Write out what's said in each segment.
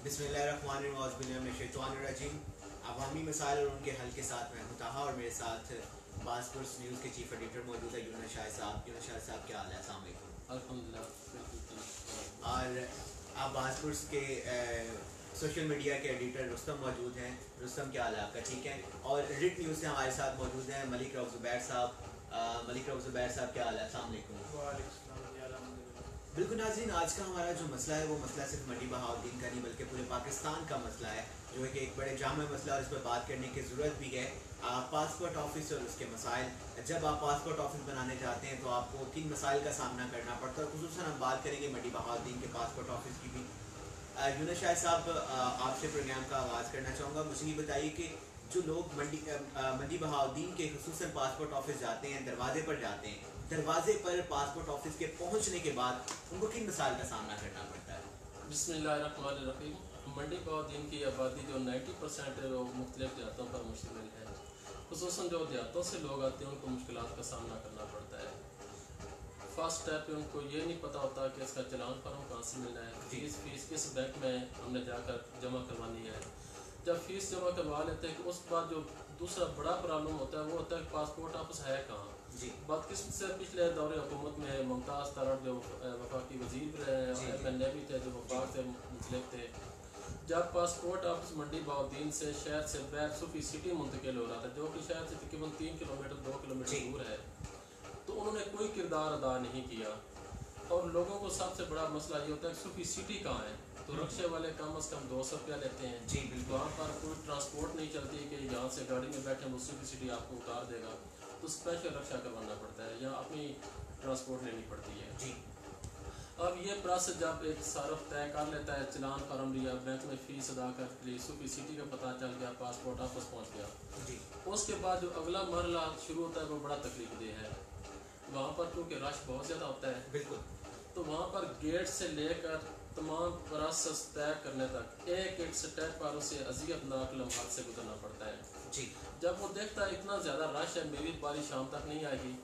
बिस्मिल्लाहिर्रहमानिर्रहीम। अवामी मसाइल और उनके हल के साथ मैं हूं ताहा और मेरे साथ बासपुर्स न्यूज़ के चीफ एडिटर मौजूद है यूनुस शाह साहब। यूनुस शाह साहब क्या हाल है? अस्सलाम वालेकुम। अल्हम्दुलिल्लाह। और आप बासपुर्स के सोशल मीडिया के एडिटर रुस्तम मौजूद हैं। रुस्तम क्या हाल है आपका? ठीक है। और रिट न्यूज़ से हमारे साथ मौजूद हैं मलिक रऊफ ज़ुबैर साहब। मलिक रऊफ ज़ुबैर साहब क्या हाल है? अस्सलाम वालेकुम। बिल्कुल नाज़रीन, आज का हमारा जो मसला है वो मसला सिर्फ मंडी बहाउद्दीन का नहीं बल्कि पूरे पाकिस्तान का मसला है, जो है कि एक बड़े जामा मसला और इस पर बात करने की ज़रूरत भी है। पासपोर्ट ऑफिस और उसके मसाइल। जब आप पासपोर्ट ऑफिस बनाने जाते हैं तो आपको किन मसाइल का सामना करना पड़ता है, खुसूसन हम बात करेंगे मंडी बहाउद्दीन के पासपोर्ट ऑफिस की भी। यूनुस शाह साहब, आपसे प्रोग्राम का आगाज़ करना चाहूँगा। मुझे ये बताइए कि जो लोग मंडी बहाउद्दीन के खुसूसन पासपोर्ट ऑफिस जाते हैं, दरवाजे पर जाते हैं, दरवाजे पर पासपोर्ट ऑफिस के पहुंचने के बाद उनको किन मसाइल का सामना करना पड़ता है? बिस्मिल्लाहिर्रहमानिर्रहीम। मंडी बहाउद्दीन की आबादी जो 90% है वो मुख्तलिफ देहातों पर मुश्तमिल है। खुसूसन जो देहातों से लोग आते हैं उनको मुश्किलात का सामना करना पड़ता है। फर्स्ट स्टेप पे उनको ये नहीं पता होता कि इसका चलान फार्म कहाँ से मिलना है, फीस किस बैंक में हमने जाकर जमा करवानी है। जब फीस जमा करवा लेते हैं कि उसके बाद जो दूसरा बड़ा प्रॉब्लम होता है वो होता है कि पासपोर्ट ऑफिस है कहाँ। बदकिस्मत से पिछले दौरे हुकूमत में मुमताज़ तरर जो वफाकी वजीर रहे हैं, MNA भी थे जो वफाक से मुंसलिक थे, जब पासपोर्ट ऑफिस मंडी बहाउद्दीन से शहर से बैर सूफी सिटी मुंतकिल हो रहा था, जो कि शहर से तकरीबन 3 किलोमीटर 2 किलोमीटर दूर है, तो उन्होंने कोई किरदार अदा नहीं किया। और लोगों को सबसे बड़ा मसला ये होता है कि सूफी सिटी कहाँ है, तो रक्शे वाले कम अज़ कम 200 रुपया लेते हैं। जी बिल्कुल। वहाँ पर कोई ट्रांसपोर्ट नहीं चलती कि यहाँ से गाड़ी में बैठे वो सूफी सिटी आपको उतार देगा, तो स्पेशल रक्षा करवाना पड़ता है या अपनी ट्रांसपोर्ट लेनी पड़ती है। जी। अब ये प्रोसेस जब एक सारफ तय कर लेता है, चलान फार्म लिया, बैंक में फ़ीस अदा कर ली, सूफी सिटी का पता चल गया, पासपोर्ट ऑफिस पहुँच गया, जी। उसके बाद जो अगला मरला शुरू होता है वो बड़ा तकलीफ दे है। वहाँ पर क्योंकि रश बहुत ज़्यादा होता है, बिल्कुल, तो वहाँ पर गेट से लेकर तमाम प्रोसेस तय करने तक एक एक स्टेप पर उसे अज़ियतनाक लम्हात से गुजरना पड़ता है। जी। जब वो देखता है इतना ज़्यादा रश है, मेरी बारी शाम तक नहीं आएगी,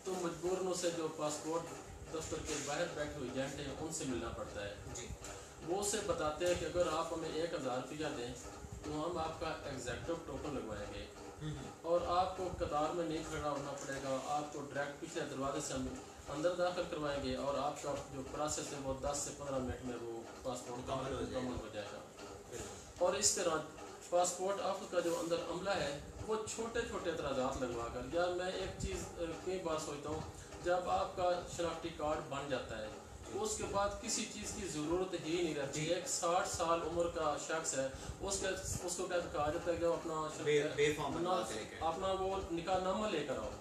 तो मजबूरन उसे जो पासपोर्ट दफ्तर के बाहर बैठे हुए एजेंट हैं उनसे मिलना पड़ता है। जी। वो उसे बताते हैं कि अगर आप हमें 1000 रुपया दें तो हम आपका एग्जैक्टिव टोकन लगवाएंगे और आपको कतार में नहीं खड़ा होना पड़ेगा, आपको डायरेक्ट पिछले दरवाजे से हम अंदर दाखिल करवाएंगे और आपका जो प्रोसेस है वो 10 से 15 मिनट में वो पासपोर्ट मुकम्मल हो जाएगा। और इस तरह पासपोर्ट ऑफिस का जो अंदर अमला है वो छोटे छोटे एतराज़ात लगवा कर, या मैं एक चीज़ कई बार सोचता हूँ, जब आपका शनाख्ती कार्ड बन जाता है तो उसके बाद किसी चीज़ की ज़रूरत ही नहीं रहती। एक 60 साल उम्र का शख्स है, उसको क्या कहा जाता है कि अपना वो निकाहनामा लेकर आओ।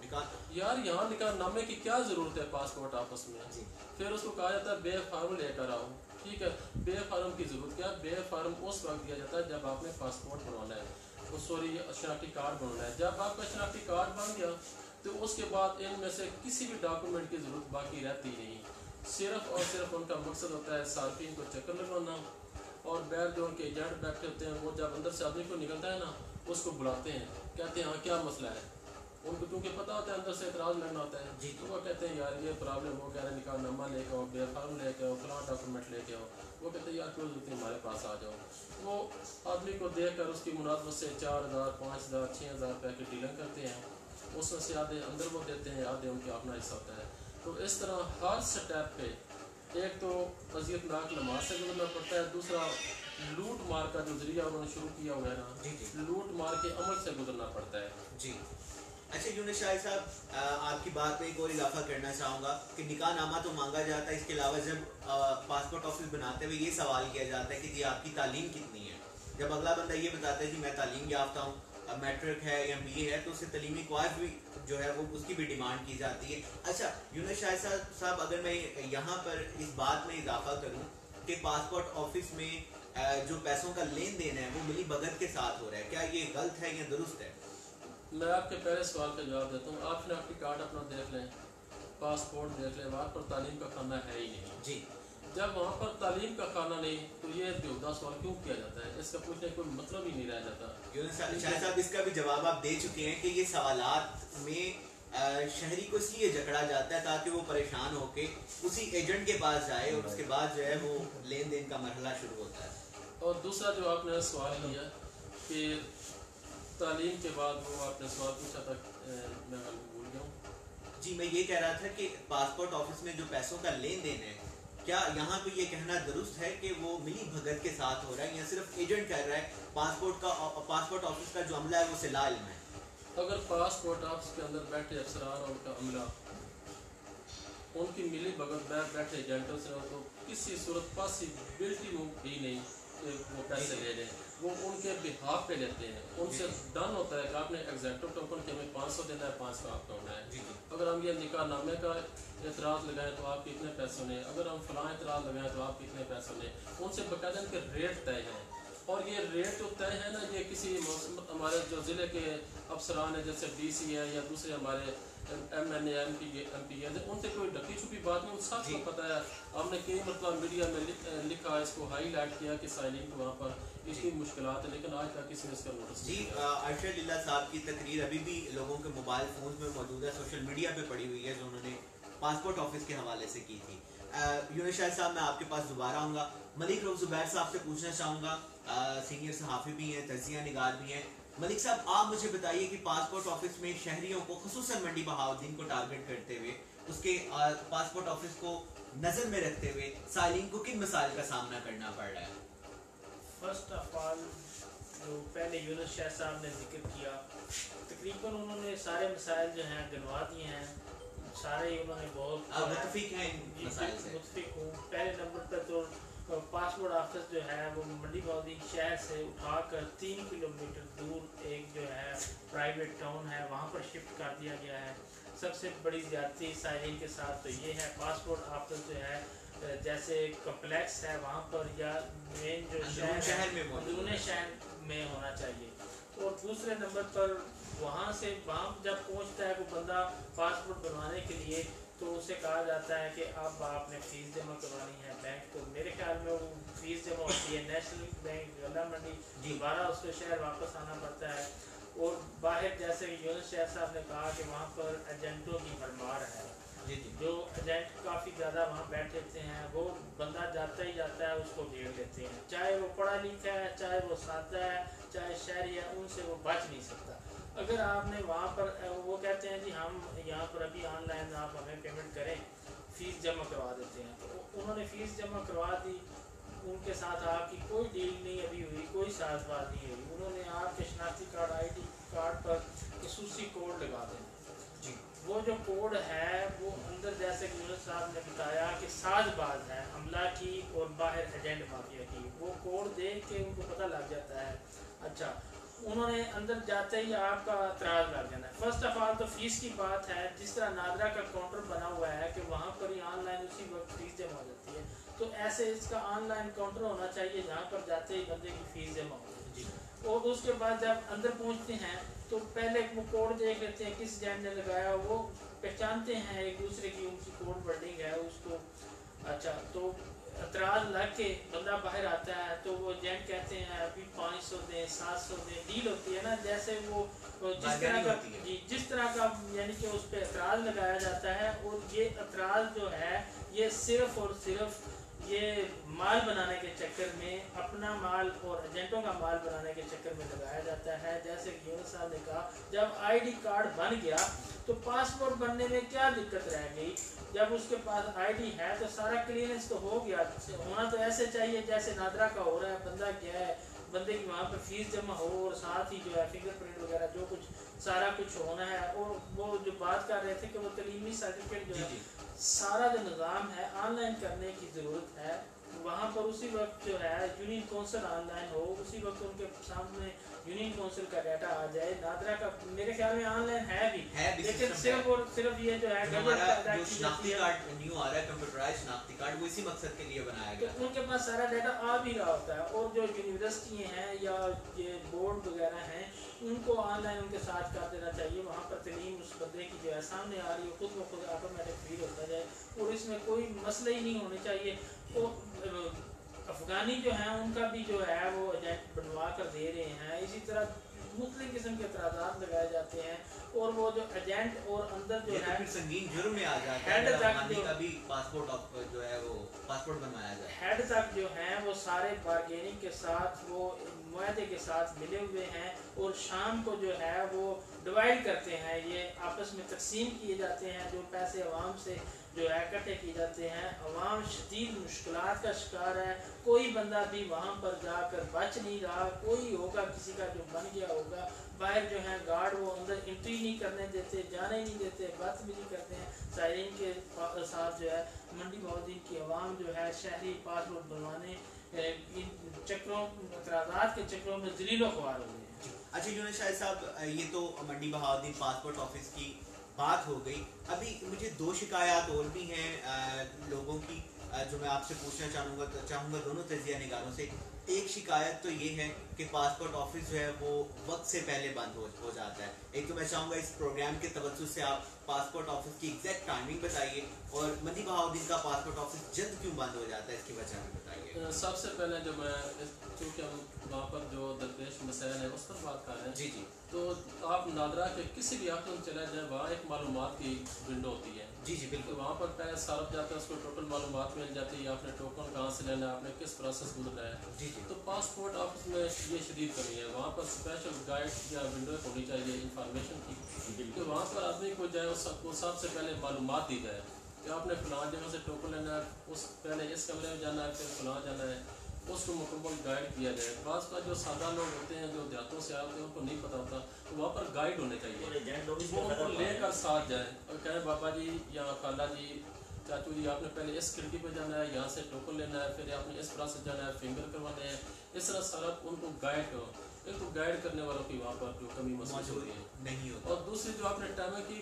यार यहाँ निकाहनामे की क्या ज़रूरत है पासपोर्ट ऑफिस में? फिर उसको कहा जाता है बे फार्म लेकर आओ। ठीक है, बे फार्म की ज़रूरत क्या है? बे फार्म उस वक्त दिया जाता है जब आपने पासपोर्ट बनवाना है, शनाख्ती कार्ड बनवाना है। जब आपका शनाख्ती कार्ड बन गया तो उसके बाद इनमें से किसी भी डॉक्यूमेंट की ज़रूरत बाकी रहती नहीं। सिर्फ और सिर्फ उनका मकसद होता है सार्फिन को चक्कर लगवाना, और बैर जो उनके एजेंट बैठे होते हैं वो जब अंदर से आदमी को निकलता है ना, उसको बुलाते हैं, कहते हैं हाँ क्या मसला है। उनको क्योंकि पता होता है अंदर से एतराज़ लगना होता है जी, तो वो कहते हैं यार ये प्रॉब्लम हो गया, निकाहनामा लेके आओ, बे फार्म लेके आओ, फलां डॉक्यूमेंट लेके आओ। वो कहते हैं यार क्यों जरूरत है, हमारे पास आ जाओ। वो आदमी को देख कर उसकी मुनासबत से 4000, 5000, 6000 रुपये की डीलिंग करते हैं, उसमें से आधे अंदर वो देते हैं, आधे उनके अपना हिस्सा होता है। तो इस तरह हर स्टेप पे एक तो अज़ियतनाक लम्हात से गुजरना पड़ता है, दूसरा लूट मार का जो जरिया उन्होंने शुरू किया हुआ है ना, लूट मार के अमल से गुजरना पड़ता है जी। अच्छा यूनुस शाह साहब, आपकी बात में एक और इजाफा करना चाहूँगा कि निकाहनामा तो मांगा जाता है, इसके अलावा जब पासपोर्ट ऑफिस बनाते हुए ये सवाल किया जाता है कि जी आपकी तालीम कितनी है। जब अगला बंदा ये बताता है कि मैं तालीम याफ्ता हूँ, मैट्रिक है या BA है, तो उससे तलीमी क्वालिफ भी जो है वो उसकी भी डिमांड की जाती है। अच्छा यूनुस शाह साहब, अगर मैं यहाँ पर इस बात में इजाफा करूँ कि पासपोर्ट ऑफिस में जो पैसों का लेन देन है वो मिली भगत के साथ हो रहा है, क्या ये गलत है या दुरुस्त है? मैं आपके पहले सवाल का जवाब देता हूँ। आप शनाख्ती कार्ड अपना देख लें, पासपोर्ट देख लें, वहाँ पर तालीम का खाना है ही नहीं जी। जब वहाँ पर तालीम का खाना नहीं तो ये बेहुदा सवाल क्यों किया जाता है? इसका पूछने का कोई मतलब ही नहीं रह जाता। यूनुस शाह साहब, इसका भी जवाब आप दे चुके हैं कि ये सवालात में शहरी को इसलिए जकड़ा जाता है ताकि वो परेशान होके उसी एजेंट के पास जाए और उसके बाद जो है वो लेन देन का मरहला शुरू होता है। اور دوسرا جو آپ نے سوال کیا کہ تعلیم کے بعد وہ آپ نے سوال پوچھا تھا میں بھول گیا ہوں. جی میں یہ کہہ رہا تھا کہ پاسپورٹ آفس میں جو پیسوں کا لین دین ہے کیا یہاں پہ یہ کہنا درست ہے کہ وہ ملی بھگت کے ساتھ ہو رہا ہے یا صرف ایجنٹ کہہ رہا ہے پاسپورٹ آفس کا جو عملہ ہے وہ لا علم ہے؟ اگر پاسپورٹ آفس کے اندر بیٹھے افسران اور ان کا عملہ ان کی ملی بھگت بیٹھے ایجنٹوں سے تو کسی صورت پاسبلٹی بھی نہیں کہ وہ پیسے لے لیں. وہ ان کے بہاف پہ لیتے ہیں, ان سے ڈن ہوتا ہے کہ آپ نے ایگزیکٹو ٹوکن کہ ہمیں 500 دینا ہے, 500 آپ کا ہونا ہے. اگر ہم یہ نکاح نامے کا اعتراض لگائیں تو آپ کتنے پیسوں نے, اگر ہم فلاں اعتراض لگائیں تو آپ کتنے پیسوں نے, ان سے باقاعدہ ان کے ریٹ طے ہیں. اور یہ ریٹ جو طے ہے نا, یہ کسی ہمارے جو ضلع کے افسران ہیں جیسے ڈی سی ہے یا دوسرے ہمارے M N A M P A ان سے کوئی ڈکی چھپی بات نہیں, ان سب کو پتہ ہے. ہم نے کئی مرتبہ میڈیا میں لکھا, اس کو ہائی لائٹ کیا کہ سائلنگ کو وہاں پر اتنی مشکلات ہیں, لیکن آج تک کسی نے اس کا نوٹس نہیں. جی ارشد اللہ صاحب کی تقریر ابھی بھی لوگوں کے موبائل فونز میں موجود ہے, سوشل میڈیا پہ پڑی ہوئی ہے, جو انہوں نے پاسپورٹ آفس کے حوالے سے کی تھی. یونس شاہد صاحب میں آپ کے پاس دوبارہ آؤں گا. ملک رؤف زبیر صاحب سے پوچھنا چاہوں گا, سینئر صحافی بھی ہیں, تجزیہ نگار بھی ہیں. ملک صاحب آپ مجھے بتائیے کہ پاسپورٹ آفس میں شہریوں کو خصوصاً منڈی بہاؤالدین کو ٹارگٹ کرتے ہوئے, اس کے پاسپورٹ آفس کو نظر میں رکھتے ہوئے سائلین کو کن مسائل کا سامنا کرنا پڑ رہا ہے؟ فرسٹ آف آل جو پہلے یونس شاہ صاحب نے ذکر کیا, تقریباً انہوں نے سارے مسائل جو ہیں گنوا دیے ہیں, سارے انہوں نے بہت متفق ہیں مسائل سے. متفق ہوں. پہلے نمبر پر تو پاسپورٹ آفس جو ہے وہ منڈی بہاؤالدین شہر سے اٹھا کر 3 کلومیٹر دور ایک جو ہے پرائیویٹ ٹاؤن ہے وہاں پر شفٹ کر دیا گیا ہے. سب سے بڑی زیادتی سائلین کے ساتھ تو یہ ہے, پاسپورٹ آفس جو ہے جیسے کمپلیکس ہے وہاں پر یا مین جو شہر میں اندرون شہر میں ہونا چاہیے. اور دوسرے نمبر پر وہاں جب پہنچتا ہے کوئی بندہ پاسپورٹ بنوانے کے لیے تو اسے کہا جاتا ہے کہ اب آپ نے فیس جمع کروانی ہے بینک. تو میرے خیال میں وہ فیس جمع ہوتی ہے نیشنل بینک غلہ منڈی, دوبارہ اس کو شہر واپس آنا پڑتا ہے. اور باہر جیسے کہ یونس شاہ صاحب نے کہا کہ وہاں پر ایجنٹوں کی بھرمار ہے, جو ایجنٹ کافی زیادہ وہاں بیٹھ لیتے ہیں, وہ بندہ جاتا ہی جاتا ہے اس کو گھیر لیتے ہیں, چاہے وہ پڑھا لکھا ہے, چاہے وہ سادہ ہے, چاہے شہری ہے, ان سے وہ بچ نہیں سکتا. اگر آپ نے وہاں پر وہ کہتے ہیں جی ہم یہاں پر ابھی آن لائن آپ ہمیں پیمنٹ کریں, فیس جمع کروا دیتے ہیں, تو انہوں نے فیس جمع کروا دی, ان کے ساتھ آپ کی کوئی ڈیل نہیں ابھی ہوئی, کوئی ساز بات نہیں ہوئی. انہوں نے آپ کے شناختی کارڈ آئی ڈی کارڈ پر خصوصی کوڈ لگا دینا. وہ جو کوڈ ہے وہ اندر جیسے کہ یونس صاحب نے بتایا کہ ساز باز ہے عملہ کی اور باہر ایجنٹ مافیا کی, وہ کوڈ دیکھ کے ان کو پتہ لگ جاتا ہے. اچھا, انہوں نے اندر جاتے ہی آپ کا اعتراض لگ جانا ہے. فرسٹ آف آل تو فیس کی بات ہے, جس طرح نادرا کا کاؤنٹر بنا ہوا ہے کہ وہاں پر ہی آن لائن اسی وقت فیس جمع ہو جاتی ہے, تو ایسے اس کا آن لائن کاؤنٹر ہونا چاہیے جہاں پر جاتے ہی بندے کی فیس جمع ہو. اور اس کے بعد جب اندر پہنچتے ہیں تو پہلے وہ کوڈ دیکھ لیتے ہیں کس ایجنٹ نے لگایا, وہ پہچانتے ہیں ایک دوسرے کی, ان کی کوڈ ورڈنگ ہے اس کو. اچھا, تو اعتراض لگ کے بندہ باہر آتا ہے تو وہ ایجنٹ کہتے ہیں ابھی 500 دیں, 700 دیں, ڈیل ہوتی ہے نا, جیسے وہ جس طرح کا یعنی کہ اس پہ اعتراض لگایا جاتا ہے. اور یہ اعتراض جو ہے یہ صرف اور صرف یہ مال بنانے کے چکر میں, اپنا مال اور ایجنٹوں کا مال بنانے کے چکر میں لگایا جاتا ہے. جیسے کہ یونس صاحب نے کہا جب آئی ڈی کارڈ بن گیا تو پاسپورٹ بننے میں کیا دقت رہ گئی, جب اس کے پاس آئی ڈی ہے تو سارا کلیئرنس تو ہو گیا. ہونا تو ایسے چاہیے جیسے نادرا کا ہو رہا ہے, بندہ گیا ہے, بندے کی وہاں پہ فیس جمع ہو اور ساتھ ہی جو ہے فنگر پرنٹ وغیرہ جو کچھ سارا کچھ ہونا ہے. اور وہ جو بات کر رہے تھے کہ وہ تعلیمی سرٹیفکیٹ جو ہے سارا جو نظام ہے آن لائن کرنے کی ضرورت ہے. وہاں پر اسی وقت جو ہے یونین کونسل آن لائن ہو, اسی وقت ان کے سامنے یونین کونسل کا ڈیٹا آ جائے. نادرا کا میرے خیال میں آن لائن ہے بھی, لیکن صرف اور صرف یہ جو ہے ہمارا جو شناختی کارڈ نیو آ رہا ہے کمپیوٹرائز شناختی کارڈ, وہ اسی مقصد کے لیے بنایا گیا, ان کے پاس سارا ڈیٹا آ بھی رہا ہوتا ہے. اور جو یونیورسٹی ہیں یا یہ بورڈ وغیرہ ہیں ان کو آن لائن ان کے ساتھ کر دینا چاہیے. وہاں پر تعلیم اس بندے کی جو ہے سامنے آ رہی ہے, خود بخود آٹومیٹک فیل ہوتا جائے, اور اس میں کوئی مسئلہ ہی نہیں ہونے چاہیے. افغانی جو ہیں ان کا بھی جو ہے وہ ایجنٹ بنوا کر دے رہے ہیں. اسی طرح मुख्तलिफ किस्म के एतराज़ात लगाए जाते हैं और वो जो एजेंट और अंदर जो है फिर संगीन जुर्म में आ जाता है हेड अगर तक अफगानी जो का भी पासपोर्ट जो है वो पासपोर्ट बनवाया जाए। हेड तक जो हैं वो सारे बारगेनिंग के साथ वो मुआहदे के साथ मिले हुए हैं और शाम को जो है वो डिवाइड करते हैं, ये आपस में तकसीम किए जाते हैं। जो पैसे अवाम से जो है इकट्ठे किए जाते हैं, अवाम शदीद मुश्किलात का शिकार है, कोई बंदा भी वहाँ पर जाकर बच नहीं रहा। कोई होगा किसी का जो बन गया होगा, बाहर जो है गार्ड वो अंदर एंट्री नहीं करने देते, जाने नहीं देते, बदतमीजी करते हैं साइरिन के साथ। जो है मंडी बहाउद्दीन की आवाम जो है शहरी पासपोर्ट बनवाने इन चक्रों एतराज़ात के चक्रों में ज़लीलो ख्वार हो गए हैं। अच्छा यूनुस शाहिद साहब, ये तो मंडी बहाउद्दीन पासपोर्ट ऑफिस की बात हो गई। अभी मुझे 2 शिकायत और भी हैं लोगों की जो मैं आपसे पूछना चाहूँगा दोनों तजिया निगारों से। एक शिकायत तो ये है कि पासपोर्ट ऑफिस जो है वो वक्त से पहले बंद हो जाता है। एक तो मैं चाहूँगा इस प्रोग्राम के तवज्जुह से आप पासपोर्ट ऑफिस की एग्जैक्ट टाइमिंग बताइए, और मंडी बहाउद्दीन का पासपोर्ट ऑफिस जल्द क्यों बंद हो जाता है इसकी वजह भी बताइए। सबसे पहले जो मैं चूँकि हम वहाँ पर जो दरपेश मसाइल है उस पर बात कर रहे हैं, जी जी, तो आप नादरा के किसी भी ऑप्शन चले जाए, वहाँ एक मालूमात की विंडो होती है। जी जी तो बिल्कुल। वहाँ पर पैसे सारफ जाता है, उसको टोटल मालूमात मिल जाती है, आपने टोकन कहाँ से लेना है, आपने किस प्रोसेस गुजरना है। जी जी, तो पासपोर्ट ऑफिस में ये शदीद कमी है, वहाँ पर स्पेशल गाइड या विंडो होनी चाहिए इंफॉर्मेशन की, कि वहाँ पर आदमी को जाए उसको सबसे पहले मालूमात दी जाए कि आपने फलां जगह से टोकन लेना है, उस पहले इस कमरे में जाना है, फिर फलां जाना है, उसको मुकम्मल गाइड किया जाए। बाज़ का जो सादा लोग होते हैं जो देहातों से आते हैं उनको नहीं पता होता, तो वहाँ पर गाइड होने चाहिए, वो उनको लेकर साथ जाए और कहें बाबा जी या खाला जी चाचू जी आपने पहले इस खिड़की पर जाना है, यहाँ से टोकन लेना है, फिर आपने इस प्रोसेस जाना है, फिंगर करवाने हैं। इस तरह सारा उनको गाइड करो। एक तो गाइड करने वालों की वहाँ पर जो कमी महसूस हो रही है नहीं होता। और दूसरी जो आपने टाइमिंग की,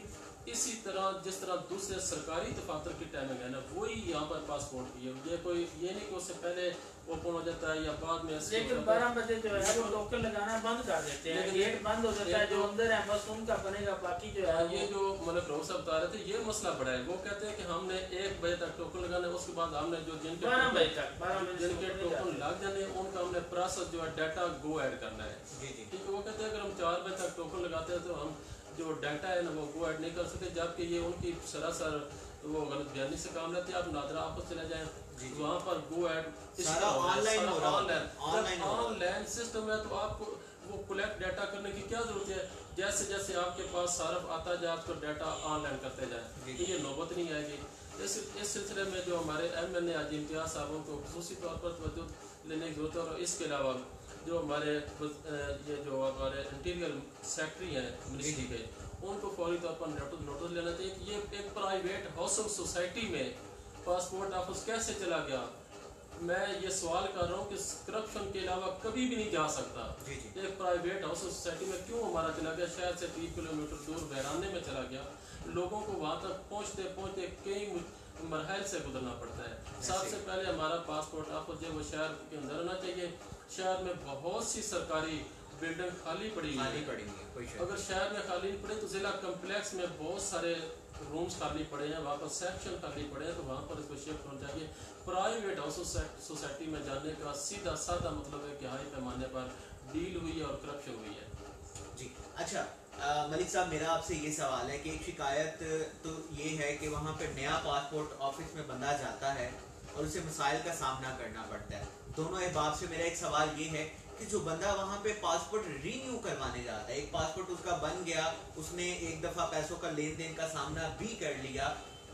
इसी तरह जिस तरह दूसरे सरकारी दफातर की टाइमिंग है ना, वही यहाँ पर पासपोर्ट की है। ये कोई ये नहीं कि उससे पहले ओपन हो जाता है या बाद में, लेकिन 12 बजे जो है वो टोकन लगाना बंद कर देते हैं, गेट बंद हो जाता है, जो अंदर है बस उनका बनेगा, बाकी जो है ये जो मतलब प्रोफेसर साहब बता रहे थे ये मसला बड़ा है। वो कहते हैं कि हमने 1 बजे तक टोकन लगाना है, उसके बाद हमने जो जिनके 12 बजे तक जिनके टोकन लग जाने उनका हमने प्रोसेस जो है डाटा गो ऐड करना है। जी जी, ठीक है, वो कहते हैं अगर हम 4 बजे तक टोकन लगाते हैं तो हम जो डाटा है ना वो गो ऐड नहीं कर सकते, जबकि ये उनकी सरासर वो गलत बयानी से काम लेते हैं। आप नादरा आपस चले जाएं, वहाँ पर गो ऐड सारा ऑनलाइन हो रहा है, ऑनलाइन सिस्टम है, तो आपको वो कलेक्ट डाटा करने की क्या जरूरत है। जैसे जैसे आपके पास सारफ आता जाए आपको डाटा ऑनलाइन करते जाए, तो ये नौबत नहीं आएगी। इस सिलसिले में जो हमारे MNA आज इम्तियाज साहबों को खसूसी तौर पर तवज्जो लेने की जरूरत है। और इसके अलावा जो हमारे ये जो हमारे इंटीरियर सेक्रेटरी हैं मिनिस्ट्री के, उनको फौरी तौर पर नोटिस लेना चाहिए कि ये एक प्राइवेट हाउसिंग सोसाइटी में पासपोर्ट ऑफिस कैसे चला गया। मैं ये सवाल कर रहा हूँ कि करप्शन के अलावा कभी भी नहीं जा सकता। एक प्राइवेट हाउसिंग सोसाइटी में क्यों हमारा चला गया, शहर से 3 किलोमीटर दूर बहराने में चला गया। लोगों को वहाँ तक पहुँचते पहुँचते कई मरहल से गुजरना पड़ता है। सबसे पहले हमारा पासपोर्ट ऑफिस जो वो शहर के अंदर आना चाहिए। शहर में बहुत सी सरकारी बिल्डिंग खाली पड़ी है, अगर शहर में खाली नहीं पड़े तो जिला कम्प्लेक्स में बहुत सारे रूम्स खाली पड़े हैं, वहाँ पर सेक्शन खाली पड़े हैं, तो वहाँ पर इसको शिफ्ट होना चाहिए। प्राइवेट हाउस सोसाइटी में जाने का सीधा साधा मतलब है कि हाई पैमाने पर डील हुई है और करप्शन हुई है। जी अच्छा, मलिक साहब मेरा आपसे ये सवाल है कि एक शिकायत तो ये है कि वहाँ पर नया पासपोर्ट ऑफिस में बंदा जाता है और उसे मसाइल का सामना करना पड़ता है। दोनों अहबाब से मेरा एक सवाल ये है कि जो बंदा वहाँ पे पासपोर्ट रीन्यू करवाने जाता है, एक पासपोर्ट उसका बन गया, उसने एक दफ़ा पैसों का लेन देन का सामना भी कर लिया,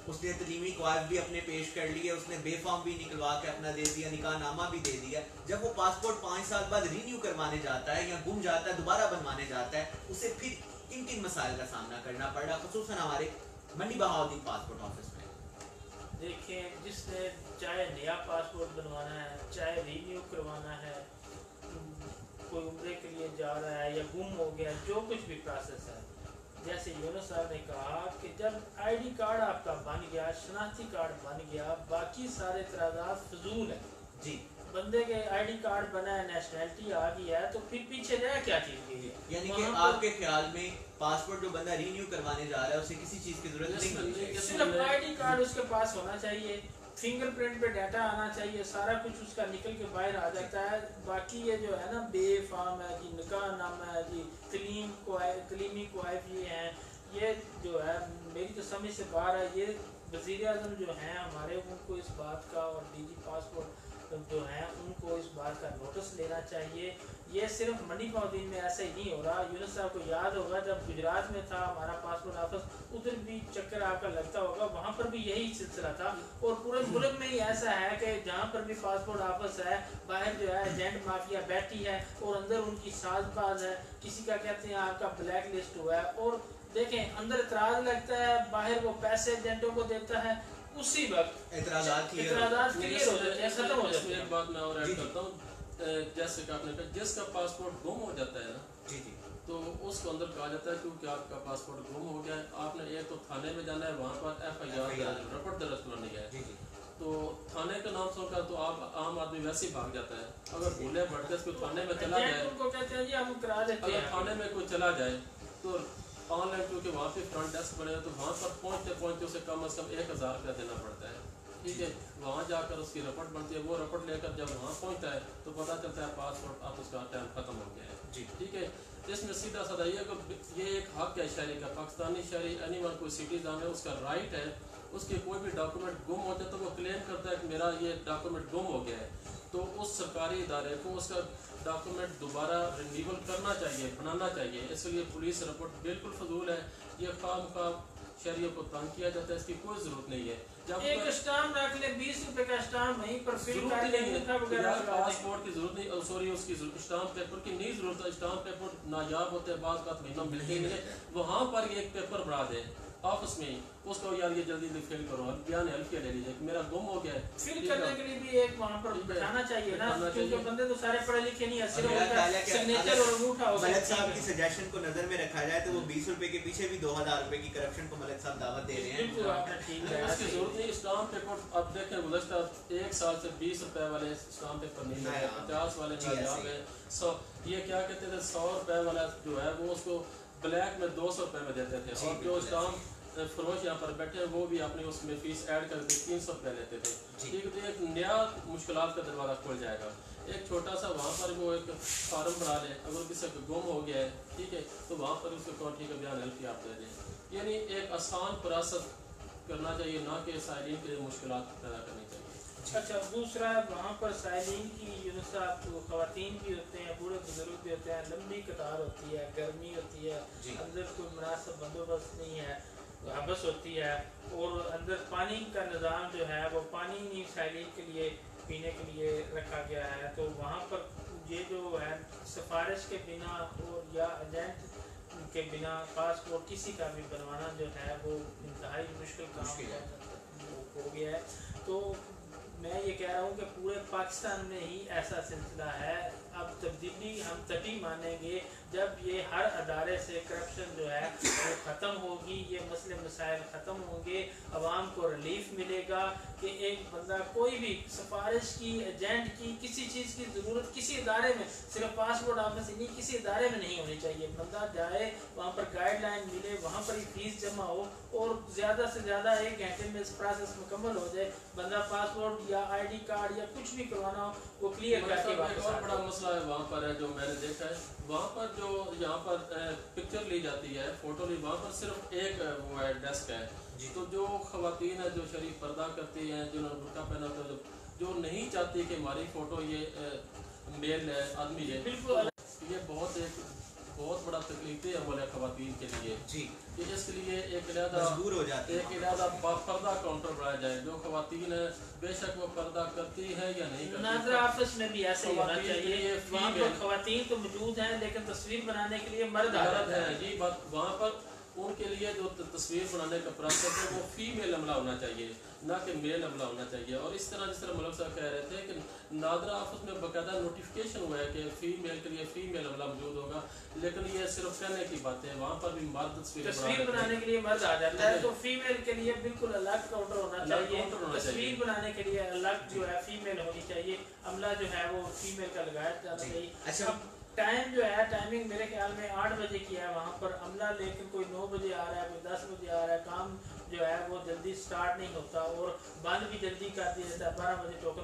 उसने तलीमी कागज भी अपने पेश कर लिए, उसने बेफार्म भी निकलवा के अपना दे दिया, निकाहनामा भी दे दिया। जब वो पासपोर्ट 5 साल बाद रीन्यू करवाने जाता है या गुम जाता है, दोबारा बनवाने जाता है, उसे फिर किन किन मसाइल का सामना करना पड़ रहा, खुसूसन हमारे मंडी बहाउद्दीन पासपोर्ट ऑफिस में। देखें, जिसने चाहे नया पासपोर्ट बनवाना है, चाहे रीन्यू करवाना है, कोई उम्रे के लिए जा रहा है या गुम हो गया, जो कुछ भी प्रोसेस है, जैसे यूनुस साहब ने कहा कि जब ID कार्ड आपका बन गया, शनाख्ती कार्ड बन गया, बाकी सारे एतराज़ात फजूल है जी। बंदे के ID कार्ड बना है, नेशनैलिटी आ गई है, तो फिर पीछे जाए क्या चीज़ के लिए। यानी कि आपके ख्याल में पासपोर्ट जो बंदा रीन्यू करवाने जा रहा है उसे किसी चीज़ की जरूरत नहीं होती, सिर्फ ID कार्ड उसके पास होना चाहिए, फिंगर प्रिंट पे डाटा आना चाहिए, सारा कुछ उसका निकल के बाहर आ जाता है। बाकी ये जो है ना बे फार्म है जी, निकाह नामा है जी, कलीमी कोइफ ये हैं, ये जो है मेरी तो समझ से बाहर है। ये वज़ीर आज़म जो हैं हमारे, उनको इस बात का और डीजी पासपोर्ट जो हैं उनको इस बात का नोटिस लेना चाहिए। ये सिर्फ मंडी मौदीन में ऐसा ही नहीं हो रहा। यूनुस साहब को याद होगा जब गुजरात में था हमारा पासपोर्ट ऑफिस, उधर भी चक्कर आपका लगता होगा, वहाँ पर भी यही सिलसिला था। और पूरे मुल्क में ही ऐसा है कि जहाँ पर भी पासपोर्ट ऑफिस है, बाहर जो है एजेंट माफिया बैठी है और अंदर उनकी साजबाज है। किसी का कहते हैं आपका ब्लैक लिस्ट हुआ है, और देखें अंदर इतराज़ लगता है, बाहर वो पैसे एजेंटों को देता है, उसी वक्त इतराज़ात क्लियर हो जाते हैं, खत्म हो जाते हैं। एक बात मैं और ऐड करता हूँ, जैसे कि आपने कहा जिसका पासपोर्ट गुम हो जाता है ना जी जी, तो उसको अंदर कहा जाता है क्योंकि आपका पासपोर्ट गुम हो गया है, आपने एक तो थाने में जाना है, वहाँ पर FIR रिपोर्ट दर्ज करानी है। जी जी, तो थाने का नाम सुनकर तो आप आम आदमी वैसे ही भाग जाता है। अगर भूले भटके कोई थाने में चला जाए, उनको कहते हैं जी हम करा देते अगर हैं। थाने में कोई चला जाए तो ऑनलाइन क्योंकि वहाँ पे फ्रंट डेस्क बने तो वहाँ पर पहुँचते पहुँचते उसे कम से कम 1000 रुपया देना पड़ता है। ठीक है, वहाँ जाकर उसकी रिपोर्ट बनती है, वो रिपोर्ट लेकर जब वहाँ पहुँचता है तो पता चलता है पासपोर्ट आप उसका टाइम खत्म हो गया है जी। ठीक है, इसमें सीधा साधा ये एक हक है शहरी का, पाकिस्तानी शहरी एनीवन कोई सिटीजन है उसका राइट है, उसके कोई भी डॉक्यूमेंट गुम हो जाए तो वो क्लेम करता है कि मेरा ये डॉक्यूमेंट गुम हो गया है, तो उस सरकारी इदारे को उसका डॉक्यूमेंट दोबारा रिन्यूअल करना चाहिए, बनाना चाहिए। इसलिए पुलिस रिपोर्ट बिल्कुल फजूल है, ये खाम शहरियों को तंग किया जाता है, इसकी कोई ज़रूरत नहीं है। जब एक स्टाम्प रख ले 20 रुपए का स्टाम्प वहीं पर फिल जरूरत कर ही ले, नहीं अंगूठा है, वगैरह यार लगा दे। पासपोर्ट की जरूरत नहीं, सॉरी उसकी स्टाम्प पेपर की नहीं जरूरत है, स्टाम्प पेपर नायाब होते हैं, बात महीनों मिलते ही नहीं है, वहाँ पर एक पेपर बढ़ा दे ऑफिस में ही, उसको यार ये जल्दी जल्दी फिल करो, बयान हेल्प के ले लीजिए कि मेरा गुम हो गया है, फिल करने के लिए भी एक वहाँ पर बैठाना चाहिए ना, क्योंकि बंदे तो सारे पढ़े लिखे नहीं है, सिर्फ उनका सिग्नेचर और अंगूठा हो। मलिक साहब की सजेशन को नजर में रखा जाए तो वो 20 रुपए के पीछे भी 2000 रुपए की करप्शन को मलिक साहब दावत दे रहे हैं। बिल्कुल आपने ठीक है, उसकी जरूरत नहीं। स्टाम्प पेपर अब देखें गुज़श्ता 1 साल से 20 रुपए वाले स्टाम्प पेपर नहीं है, 50 वाले नायाब है, 100 ये क्या कहते थे 100 रुपए वाला जो है वो उसको ब्लैक में 200 रुपए में देते थे, और जो स्टाम्प फरोश यहाँ पर बैठे हैं वो भी अपनी उसमें फीस ऐड करके 300 रुपये लेते थे। ठीक है, तो एक नया मुश्किलात का दरवाज़ा खुल जाएगा। एक छोटा सा वहाँ पर वो एक फार्म बना ले, अगर किसी को गुम हो गया है ठीक है तो वहाँ पर उसको कहो ठीक है बयान हेल्प की आप दे दें, यानी एक आसान फरासत करना चाहिए, ना कि साइलिन के लिए मुश्किलात पैदा करनी चाहिए। अच्छा दूसरा वहाँ पर साइलिन की यूनुस साहब को ख़वातीन भी होते हैं, बूढ़े बुजुर्ग भी होते हैं, लंबी कतार होती है, गर्मी होती है, अंदर कोई मुनासिब बंदोबस्त नहीं है, हबस होती है, और अंदर पानी का निज़ाम जो है वो पानी नहीं साइलिन के लिए पीने के लिए रखा गया है। तो वहाँ पर ये जो है सिफारिश के बिना और या एजेंट के बिना पासपोर्ट किसी का भी बनवाना जो है वो इंतहाई मुश्किल काम हो गया है। तो मैं ये कह रहा हूँ कि पूरे पाकिस्तान में ही ऐसा सिलसिला है। अब तब्दीली हम तभी मानेंगे जब ये हर अदारे से करप्शन जो है वो ख़त्म होगी, ये मसले मसाइल ख़त्म होंगे, आवाम को रिलीफ मिलेगा कि एक बंदा कोई भी सिफारिश की, एजेंट की, किसी चीज़ की ज़रूरत किसी इदारे में, सिर्फ पासपोर्ट ऑफिस ही नहीं किसी इदारे में नहीं होनी चाहिए। बंदा जाए वहाँ पर गाइडलाइन मिले, वहाँ पर ही फीस जमा हो और ज़्यादा से ज़्यादा 1 घंटे में इस प्रोसेस मुकम्मल हो जाए, बंदा पासपोर्ट या ID कार्ड या कुछ भी करवाना हो वो क्लियर करके वापस और बड़ा मसला है वहाँ पर है जो मैंने देखा है, वहाँ पर जो यहाँ पर पिक्चर ली जाती है, फोटो ली, वहाँ पर सिर्फ एक वो है डेस्क है, तो जो खवातीन है जो शरीफ पर्दा करती हैं, जिन्होंने बुर्का पहना होता है, जो नहीं चाहती कि हमारी फ़ोटो ये मेल है आदमी है, बिल्कुल ये बहुत बड़ा तकलीफी है बोले खवातीन के लिए जी, कि इसके लिए एक इलादा मजबूर हो जाते हैं। एक इलादा पर्दा काउंटर बनाया जाए, जो खवातीन है बेशक वो पर्दा करती है या नहीं करती, नाज़रा ऑफिस में भी ऐसे ही होना चाहिए। वहाँ पर फीमेल खवातीन तो मौजूद हैं लेकिन तस्वीर बनाने के लिए मर्द मर्द है, ये बात वहाँ पर उनके लिए जो तस्वीर बनाने का प्रोसेस है वो फीमेल अमला होना चाहिए, ना कि मेल अमला होना चाहिए। और इस तरह जिस तरह मलिक साहब कह रहे थे कि नादरा ऑफिस में बाकायदा नोटिफिकेशन हुआ है कि फीमेल के लिए फीमेल अमला मौजूद होगा, लेकिन ये सिर्फ कहने की बात है, वहाँ पर भी मर्द तस्वीर बनाने के लिए मर्द आ जाता है, तो फीमेल के लिए बिल्कुल अलग काउंटर होना चाहिए, तस्वीर बनाने के लिए अलग जो है फीमेल होनी चाहिए, अमला जो है वो फीमेल का लगाया जाना चाहिए। अच्छा टाइम जो है टाइमिंग मेरे ख्याल में 8 बजे की है वहाँ पर अमला, लेकिन कोई 9 बजे आ रहा है, कोई 10 बजे आ रहा है। काम जो है वो जल्दी स्टार्ट नहीं होता और बंद भी जल्दी कर दिया जाता है। 12 बजे टोकन